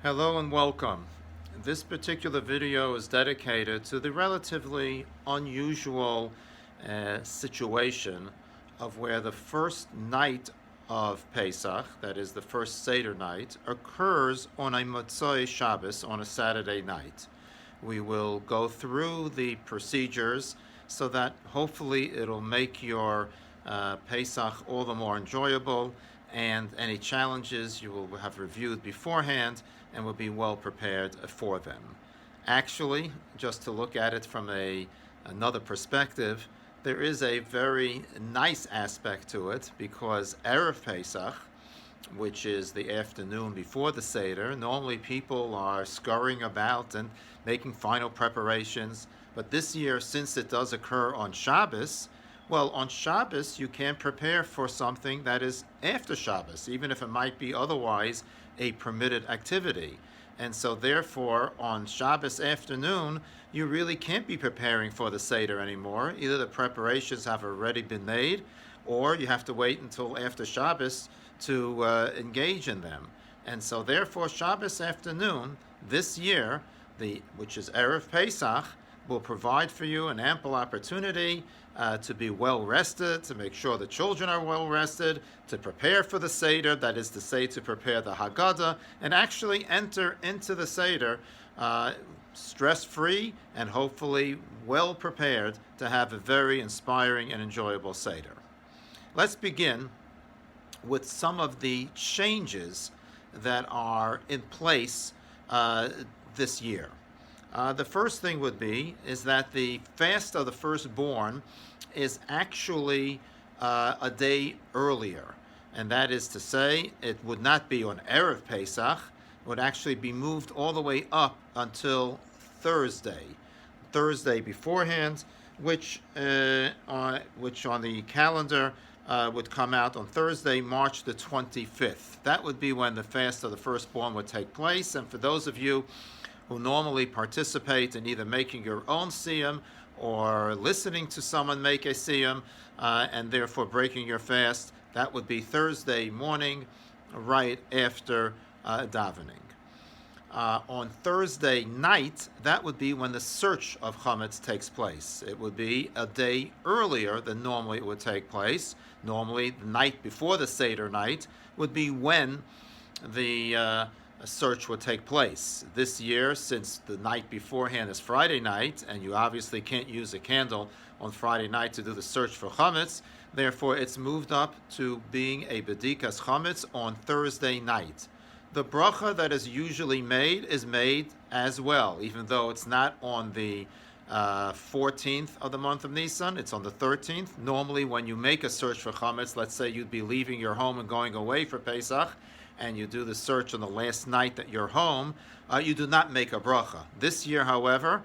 Hello and welcome. This particular video is dedicated to the relatively unusual situation of where the first night of Pesach, that is the first Seder night, occurs on a Motzei Shabbos, on a Saturday night. We will go through the procedures so that hopefully it'll make your Pesach all the more enjoyable, and any challenges you will have reviewed beforehand and will be well prepared for them. Actually, just to look at it from another perspective, there is a very nice aspect to it because Erev Pesach, which is the afternoon before the Seder, normally people are scurrying about and making final preparations. But this year, since it does occur on Shabbos, well, on Shabbos, you can prepare for something that is after Shabbos, even if it might be otherwise a permitted activity. And so, therefore, on Shabbos afternoon, you really can't be preparing for the Seder anymore. Either the preparations have already been made, or you have to wait until after Shabbos to engage in them. And so, therefore, Shabbos afternoon this year, which is Erev Pesach, will provide for you an ample opportunity to be well rested, to make sure the children are well rested, to prepare for the Seder, that is to say, to prepare the Haggadah, and actually enter into the Seder stress-free and hopefully well prepared to have a very inspiring and enjoyable Seder. Let's begin with some of the changes that are in place this year. The first thing is that the fast of the firstborn is actually a day earlier. And that is to say, it would not be on Erev Pesach, it would actually be moved all the way up until Thursday beforehand, which on the calendar would come out on Thursday, March the 25th. That would be when the fast of the firstborn would take place. And for those of you who normally participate in either making your own siyum or listening to someone make a siyum and therefore breaking your fast, that would be Thursday morning right after davening. On Thursday night, that would be when the search of chametz takes place. It would be a day earlier than normally it would take place. Normally, the night before the Seder night would be when the a search would take place. This year, since the night beforehand is Friday night, and you obviously can't use a candle on Friday night to do the search for chametz, therefore it's moved up to being a bedikas chametz on Thursday night. The bracha that is usually made is made as well, even though it's not on the 14th of the month of Nisan, it's on the 13th. Normally, when you make a search for chametz, let's say you'd be leaving your home and going away for Pesach, and you do the search on the last night that you're home, you do not make a bracha. This year, however,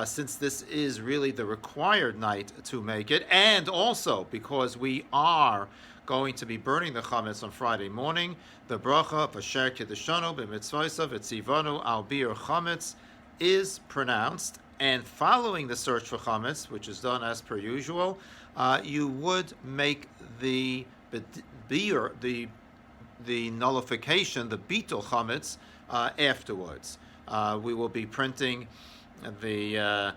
since this is really the required night to make it, and also because we are going to be burning the chametz on Friday morning, the bracha Asher Kiddushanu b'mitzvosav etzivanu al bir chametz is pronounced, and following the search for chametz, which is done as per usual, you would make the nullification, the bitul chametz, afterwards. We will be printing the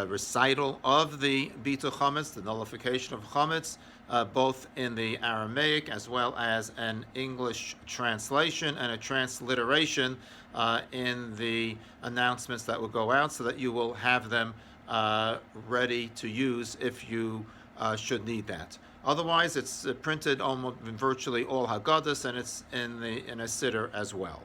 recital of the bitul chametz, the nullification of chametz, both in the Aramaic as well as an English translation and a transliteration in the announcements that will go out, so that you will have them ready to use if you should need that. Otherwise, it's printed almost in virtually all Haggadahs, and it's in a siddur as well.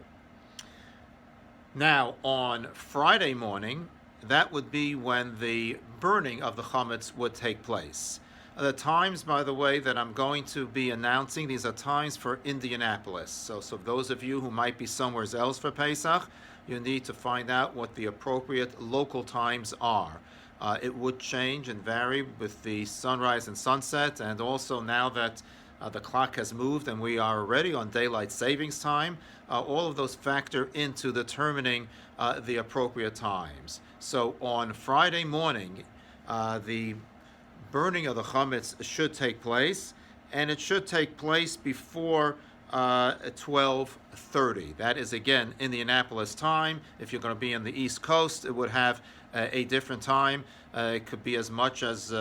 Now, on Friday morning, that would be when the burning of the chametz would take place. The times, by the way, that I'm going to be announcing, these are times for Indianapolis. So those of you who might be somewhere else for Pesach, you need to find out what the appropriate local times are. It would change and vary with the sunrise and sunset, and also now that the clock has moved and we are already on daylight savings time, all of those factor into determining the appropriate times. So on Friday morning, the burning of the chametz should take place, and it should take place before 12:30. That is again Indianapolis time. If you're going to be in the East Coast, it would have a different time. It could be as much as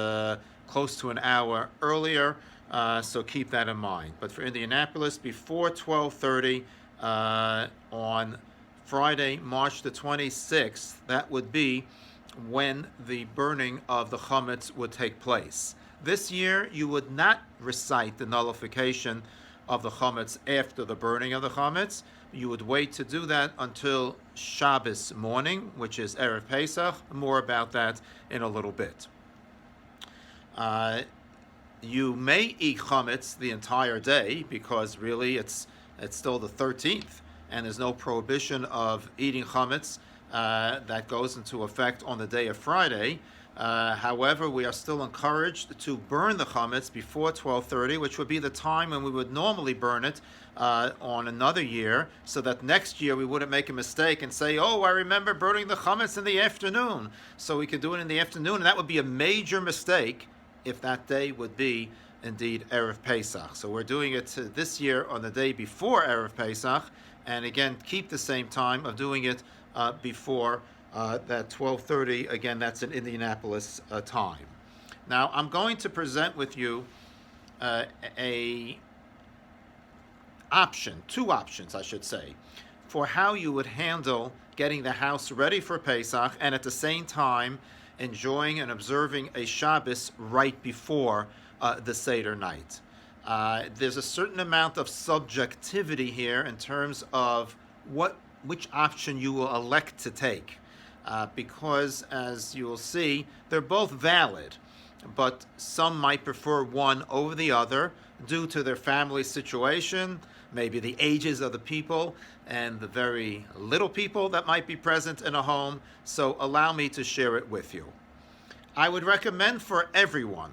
close to an hour earlier. So keep that in mind. But for Indianapolis, before 12:30 on Friday, March the 26th, that would be when the burning of the chametz would take place. This year, you would not recite the nullification of the chametz after the burning of the chametz. You would wait to do that until Shabbos morning, which is Erev Pesach. More about that in a little bit. You may eat chametz the entire day because really it's still the 13th, and there's no prohibition of eating chametz that goes into effect on the day of Friday. However, we are still encouraged to burn the chametz before 12:30, which would be the time when we would normally burn it on another year, so that next year we wouldn't make a mistake and say, oh, I remember burning the chametz in the afternoon. So we could do it in the afternoon, and that would be a major mistake if that day would be indeed Erev Pesach. So we're doing it this year on the day before Erev Pesach, and again, keep the same time of doing it before that 12:30. Again, that's in Indianapolis time. Now, I'm going to present with you two options, I should say, for how you would handle getting the house ready for Pesach and at the same time enjoying and observing a Shabbos right before the Seder night. There's a certain amount of subjectivity here in terms of which option you will elect to take, because as you will see, they're both valid, but some might prefer one over the other due to their family situation, maybe the ages of the people and the very little people that might be present in a home. So allow me to share it with you. I would recommend for everyone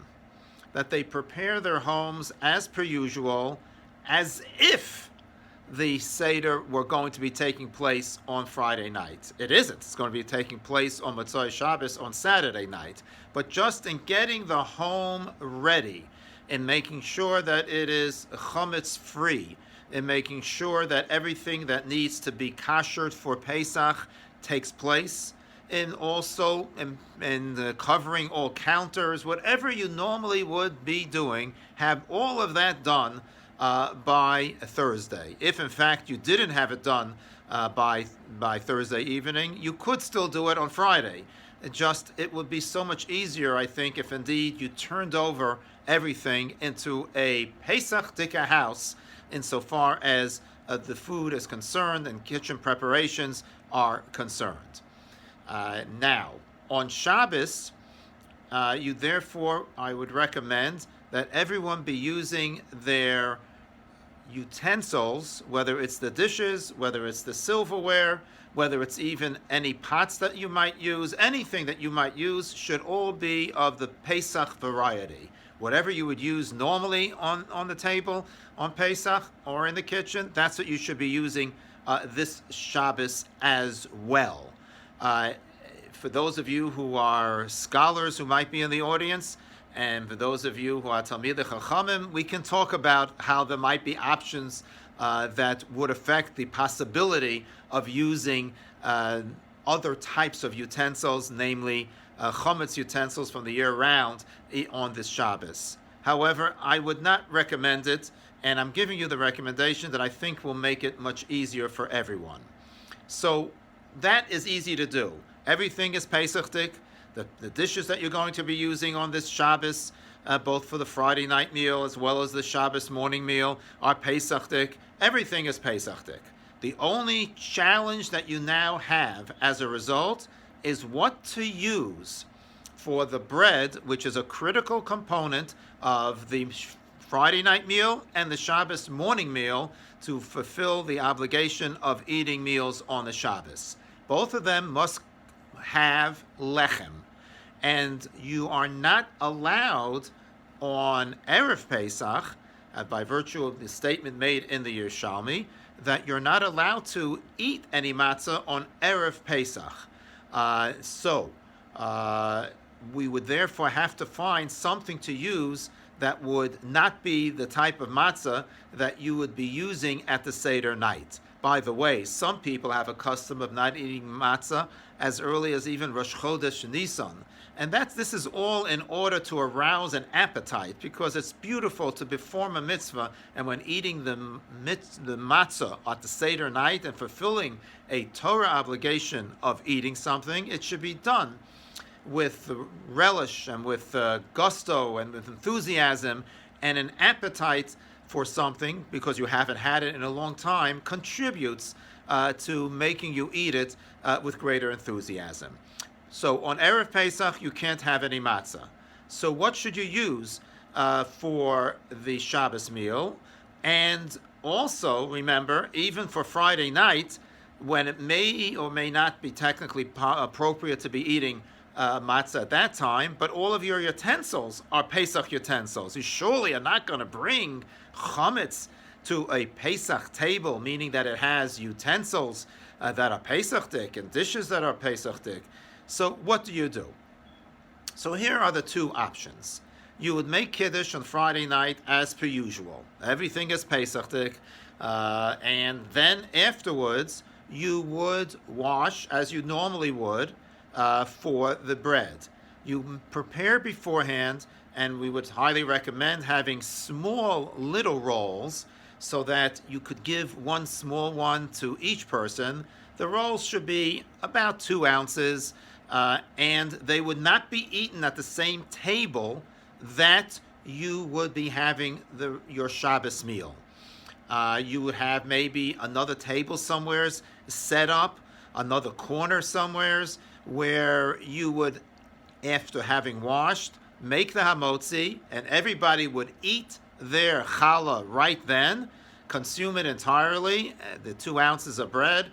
that they prepare their homes as per usual, as if the Seder were going to be taking place on Friday night. It isn't. It's going to be taking place on Motzei Shabbos on Saturday night. But just in getting the home ready, in making sure that it is chametz free, in making sure that everything that needs to be kashered for Pesach takes place, and also in covering all counters, whatever you normally would be doing, have all of that done by Thursday. If in fact you didn't have it done by Thursday evening, you could still do it on Friday. It would be so much easier, I think, if indeed you turned over everything into a Pesach Dika house, insofar as the food is concerned and kitchen preparations are concerned. Now, on Shabbos, I would recommend that everyone be using their utensils, whether it's the dishes, whether it's the silverware, whether it's even any pots that you might use, anything that you might use should all be of the Pesach variety. Whatever you would use normally on the table on Pesach or in the kitchen, that's what you should be using this Shabbos as well. For those of you who are scholars who might be in the audience, and for those of you who are Talmidei Chachamim, we can talk about how there might be options that would affect the possibility of using other types of utensils, namely chametz utensils from the year round on this Shabbos. However, I would not recommend it, and I'm giving you the recommendation that I think will make it much easier for everyone. So that is easy to do. Everything is Pesachdik. The dishes that you're going to be using on this Shabbos, both for the Friday night meal as well as the Shabbos morning meal, are Pesachdik. Everything is Pesachdik. The only challenge that you now have as a result is what to use for the bread, which is a critical component of the Friday night meal and the Shabbos morning meal, to fulfill the obligation of eating meals on the Shabbos. Both of them must have lechem, and you are not allowed on Erev Pesach, by virtue of the statement made in the Yerushalmi, that you're not allowed to eat any matzah on Erev Pesach. So we would therefore have to find something to use that would not be the type of matzah that you would be using at the Seder night. By the way, some people have a custom of not eating matzah as early as even Rosh Chodesh Nisan. And this is all in order to arouse an appetite, because it's beautiful to perform a mitzvah, and when eating the matzah at the Seder night and fulfilling a Torah obligation of eating something, it should be done with relish and with gusto and with enthusiasm, and an appetite for something, because you haven't had it in a long time, contributes to making you eat it with greater enthusiasm. So on Erev Pesach, you can't have any matzah. So what should you use for the Shabbos meal? And also, remember, even for Friday night, when it may or may not be technically appropriate to be eating matzah at that time, but all of your utensils are Pesach utensils. You surely are not going to bring chametz to a Pesach table, meaning that it has utensils that are Pesachdik and dishes that are Pesachdik. So what do you do? So here are the two options. You would make Kiddush on Friday night as per usual. Everything is Pesachdik. And then afterwards, you would wash as you normally would for the bread. You prepare beforehand, and we would highly recommend having small little rolls so that you could give one small one to each person. The rolls should be about 2 ounces, and they would not be eaten at the same table that you would be having your Shabbos meal. You would have maybe another table somewheres set up, another corner somewheres, where you would, after having washed, make the hamotzi, and everybody would eat their challah right then, consume it entirely, the 2 ounces of bread.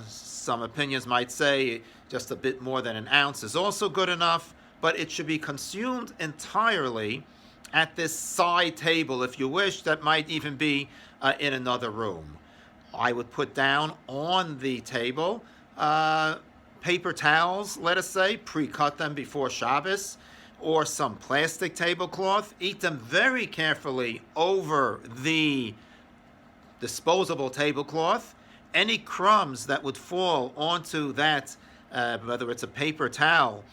Some opinions might say just a bit more than an ounce is also good enough, but it should be consumed entirely at this side table, if you wish. That might even be in another room. I would put down on the table paper towels, let us say, pre-cut them before Shabbos, or some plastic tablecloth. Eat them very carefully over the disposable tablecloth. Any crumbs that would fall onto that, whether it's a paper towel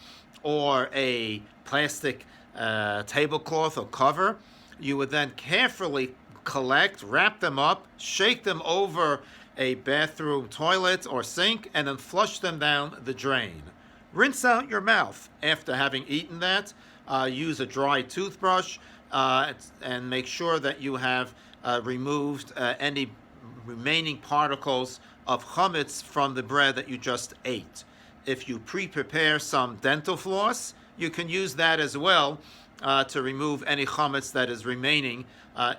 or a plastic tablecloth or cover, you would then carefully collect, wrap them up, shake them over a bathroom toilet or sink, and then flush them down the drain. Rinse out your mouth after having eaten that. Use a dry toothbrush and make sure that you have removed any remaining particles of chametz from the bread that you just ate. If you pre-prepare some dental floss, you can use that as well to remove any chametz that is remaining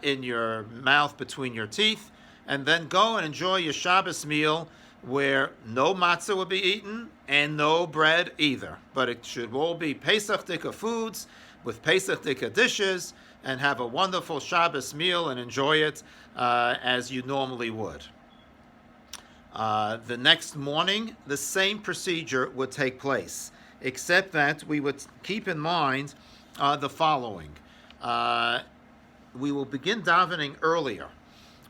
in your mouth between your teeth, and then go and enjoy your Shabbos meal where no matzah will be eaten and no bread either. But it should all be Pesach Dika foods with Pesach Dika dishes, and have a wonderful Shabbos meal and enjoy it as you normally would. The next morning, the same procedure would take place, except that we would keep in mind the following. We will begin davening earlier,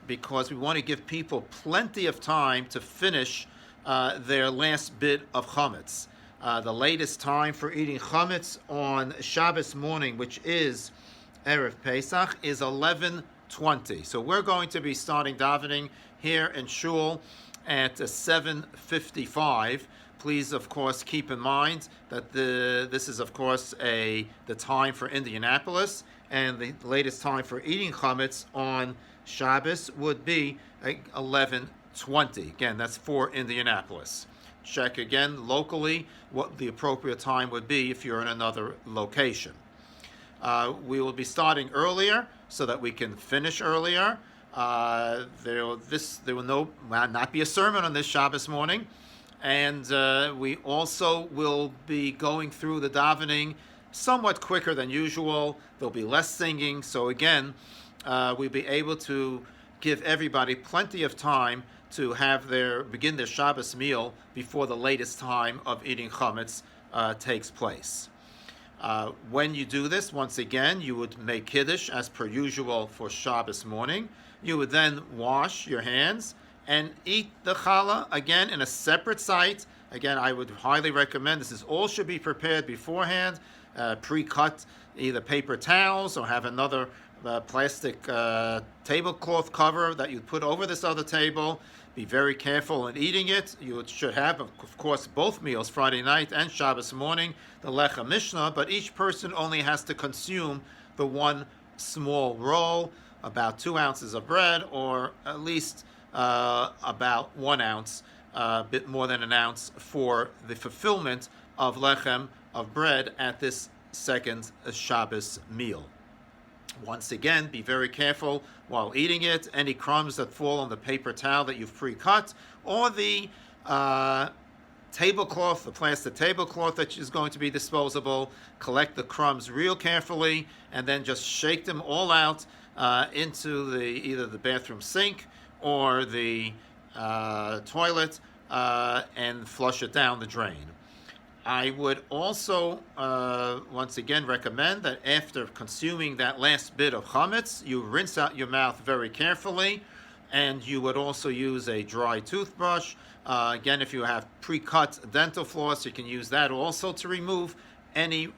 because we want to give people plenty of time to finish their last bit of chametz. The latest time for eating chametz on Shabbos morning, which is Erev Pesach, is 11:20. So we're going to be starting davening here in Shul at 7:55. Please, of course, keep in mind that this is, of course, the time for Indianapolis, and the latest time for eating chametz on Shabbos would be 11:20. Again, that's for Indianapolis. Check again locally what the appropriate time would be if you're in another location. We will be starting earlier so that we can finish earlier. There will not be a sermon on this Shabbos morning, and we also will be going through the davening somewhat quicker than usual. There'll be less singing, so again, we'll be able to give everybody plenty of time to begin their Shabbos meal before the latest time of eating chametz takes place. When you do this, once again, you would make Kiddush as per usual for Shabbos morning. You would then wash your hands and eat the challah, again, in a separate site. Again, I would highly recommend this all should be prepared beforehand, pre-cut either paper towels or have another plastic tablecloth cover that you put over this other table. Be very careful in eating it. You should have, of course, both meals, Friday night and Shabbos morning, the Lechem Mishnah, but each person only has to consume the one small roll, about 2 ounces of bread, or at least about 1 ounce, a bit more than an ounce, for the fulfillment of lechem, of bread, at this second Shabbos meal. Once again, be very careful while eating it. Any crumbs that fall on the paper towel that you've pre-cut, or the tablecloth, the plastic tablecloth that is going to be disposable, collect the crumbs real carefully, and then just shake them all out into either the bathroom sink or the toilet, and flush it down the drain. I would also, once again, recommend that after consuming that last bit of chametz, you rinse out your mouth very carefully, and you would also use a dry toothbrush. Again, if you have pre-cut dental floss, you can use that also to remove any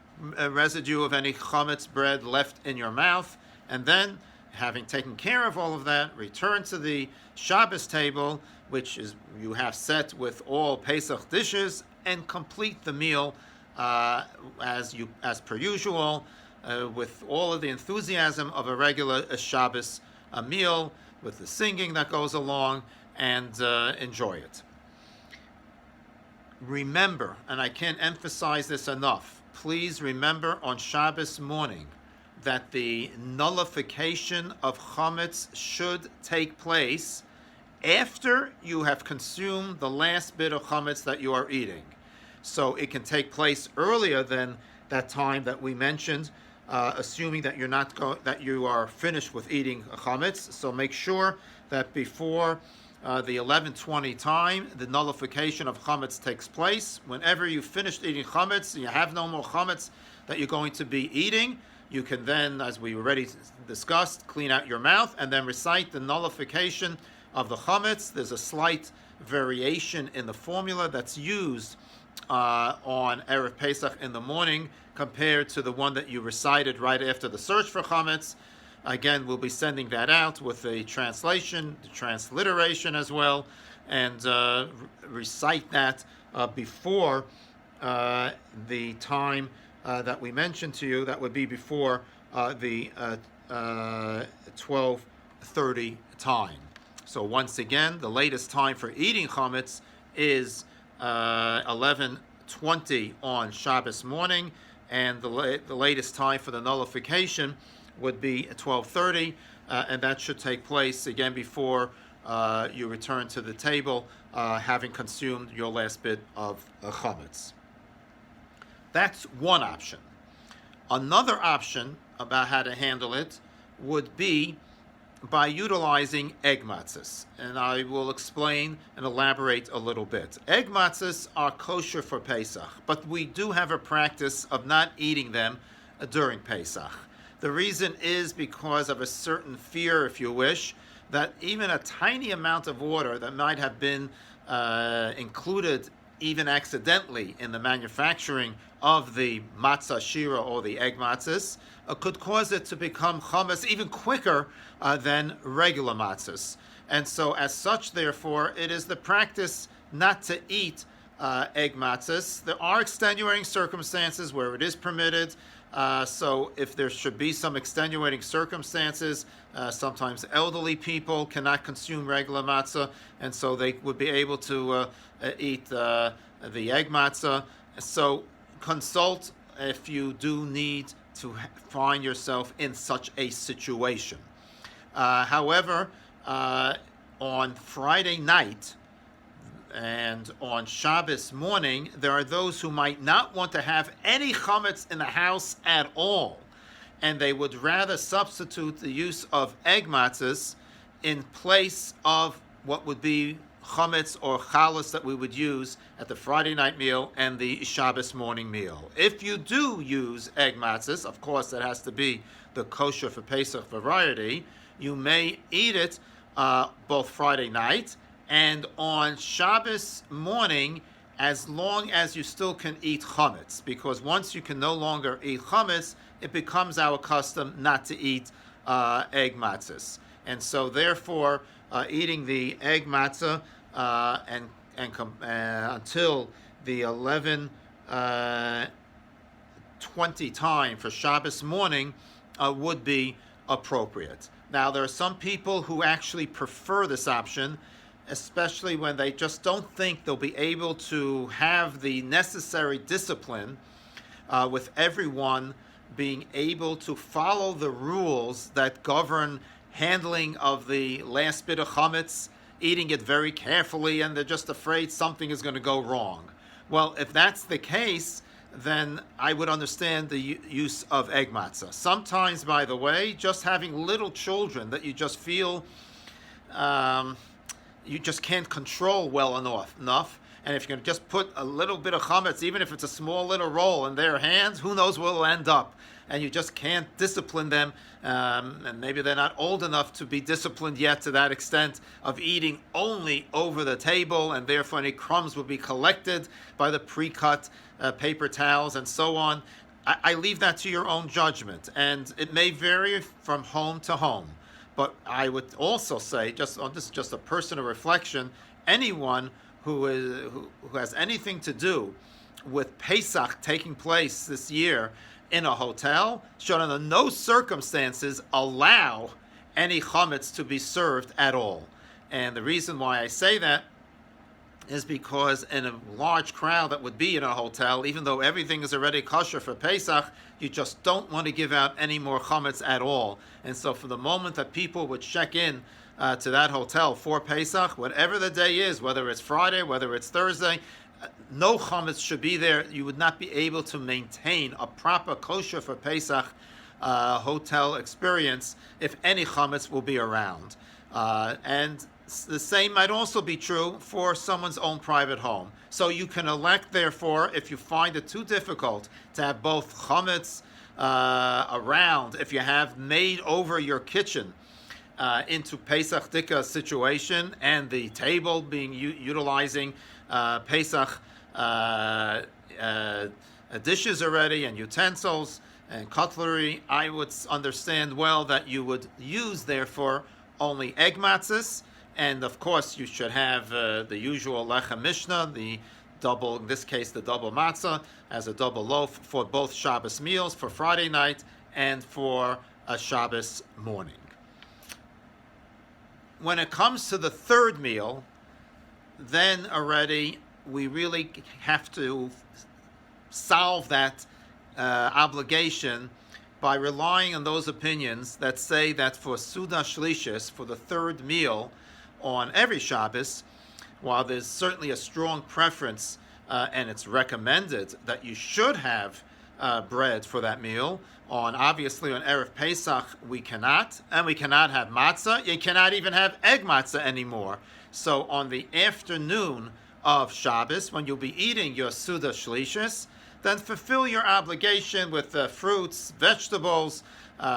residue of any chametz bread left in your mouth. And then, having taken care of all of that, return to the Shabbos table, which is you have set with all Pesach dishes, and complete the meal as per usual, with all of the enthusiasm of a regular Shabbos meal, with the singing that goes along, and enjoy it. Remember, and I can't emphasize this enough, please remember on Shabbos morning that the nullification of chametz should take place after you have consumed the last bit of chametz that you are eating. So it can take place earlier than that time that we mentioned, assuming that that you are finished with eating chametz. So make sure that before the 11:20 time, the nullification of chametz takes place. Whenever you've finished eating chametz and you have no more chametz that you're going to be eating, you can then, as we already discussed, clean out your mouth and then recite the nullification of the chametz. There's a slight variation in the formula that's used on Erev Pesach in the morning compared to the one that you recited right after the search for chametz. Again, we'll be sending that out with the translation, the transliteration as well, and recite that before the time that we mentioned to you. That would be before the 12:30 time. So once again, the latest time for eating chametz is 11:20 on Shabbos morning, and the latest time for the nullification would be 12:30, and that should take place again before you return to the table, having consumed your last bit of chametz. That's one option. Another option about how to handle it would be by utilizing egg matzahs, and I will explain and elaborate a little bit. Egg matzahs are kosher for Pesach, but we do have a practice of not eating them during Pesach. The reason is because of a certain fear, if you wish, that even a tiny amount of water that might have been included even accidentally in the manufacturing of the matzah shira or the egg matzahs could cause it to become chametz even quicker than regular matzahs. And so as such, therefore, it is the practice not to eat egg matzahs. There are extenuating circumstances where it is permitted. So if there should be some extenuating circumstances, sometimes elderly people cannot consume regular matzah, and so they would be able to eat the egg matzah. So consult if you do need to find yourself in such a situation. However, on Friday night and on Shabbos morning, there are those who might not want to have any chametz in the house at all, and they would rather substitute the use of egg matzahs in place of what would be chametz or chalus that we would use at the Friday night meal and the Shabbos morning meal. If you do use egg matzahs, of course it has to be the kosher for Pesach variety, you may eat it both Friday night and on Shabbos morning, as long as you still can eat chametz, because once you can no longer eat chametz, it becomes our custom not to eat egg matzahs. And so therefore, eating the egg matzah until the 11:20 time for Shabbos morning would be appropriate. Now, there are some people who actually prefer this option, especially when they just don't think they'll be able to have the necessary discipline with everyone being able to follow the rules that govern handling of the last bit of chametz, eating it very carefully, and they're just afraid something is going to go wrong. Well, if that's the case, then I would understand the use of egg matzah. Sometimes, by the way, just having little children that you just feel you just can't control well enough, and if you can just put a little bit of chametz, even if it's a small little roll, in their hands, who knows where it'll end up. And you just can't discipline them, and maybe they're not old enough to be disciplined yet to that extent of eating only over the table, and therefore any crumbs will be collected by the pre-cut paper towels and so on. I leave that to your own judgment, and it may vary from home to home. But I would also say, this is just a personal reflection, anyone who has anything to do with Pesach taking place this year in a hotel should under no circumstances allow any chametz to be served at all. And the reason why I say that is because in a large crowd that would be in a hotel, even though everything is already kosher for Pesach, you just don't want to give out any more chametz at all. And so for the moment that people would check in to that hotel for Pesach, whatever the day is, whether it's Friday, whether it's Thursday, no chametz should be there. You would not be able to maintain a proper kosher for Pesach hotel experience if any chametz will be around. And the same might also be true for someone's own private home. So you can elect, therefore, if you find it too difficult to have both chametz around, if you have made over your kitchen into Pesach Dika situation and the table being utilizing Pesach dishes already and utensils and cutlery, I would understand well that you would use, therefore, only egg matzahs. And of course, you should have the usual lechem mishnah, the double, in this case, the double matzah as a double loaf for both Shabbos meals, for Friday night and for a Shabbos morning. When it comes to the third meal, then already we really have to solve that obligation by relying on those opinions that say that for Suda Shlishis, for the third meal on every Shabbos, while there's certainly a strong preference and it's recommended that you should have bread for that meal, obviously on Erev Pesach we cannot, and we cannot have matzah. You cannot even have egg matzah anymore. So on the afternoon of Shabbos, when you'll be eating your Suda Shlishis, then fulfill your obligation with fruits, vegetables.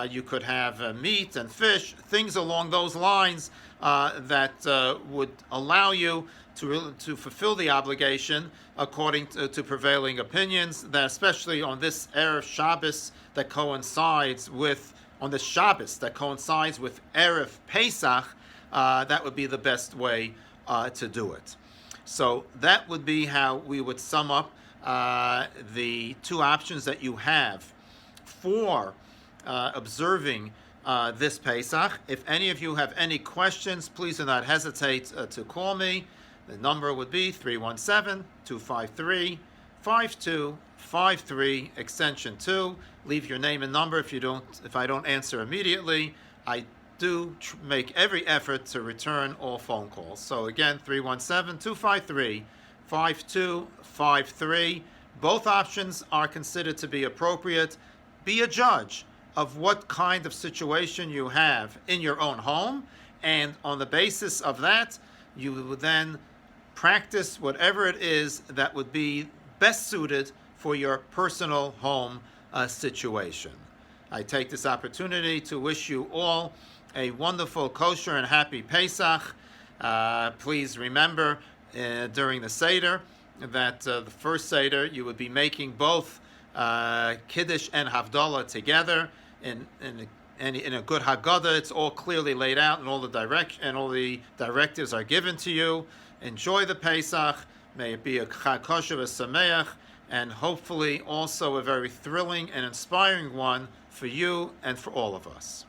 You could have meat and fish, things along those lines that would allow you to fulfill the obligation according to prevailing opinions, that especially on this Erev Shabbos that coincides with, Erev Pesach, that would be the best way to do it. So that would be how we would sum up the two options that you have for observing this Pesach. If any of you have any questions, please do not hesitate to call me. The number would be 317-253-5253, extension 2. Leave your name and number if I don't answer immediately. I do make every effort to return all phone calls. So again, 317-253-5253. Both options are considered to be appropriate. Be a judge of what kind of situation you have in your own home, and on the basis of that, you would then practice whatever it is that would be best suited for your personal home situation. I take this opportunity to wish you all a wonderful, kosher, and happy Pesach. Please remember during the Seder that the first Seder you would be making both Kiddush and Havdalah together in a good Haggadah. It's all clearly laid out, and all the directives are given to you. Enjoy the Pesach. May it be a Chag Kosher v'Sameach, and hopefully also a very thrilling and inspiring one for you and for all of us.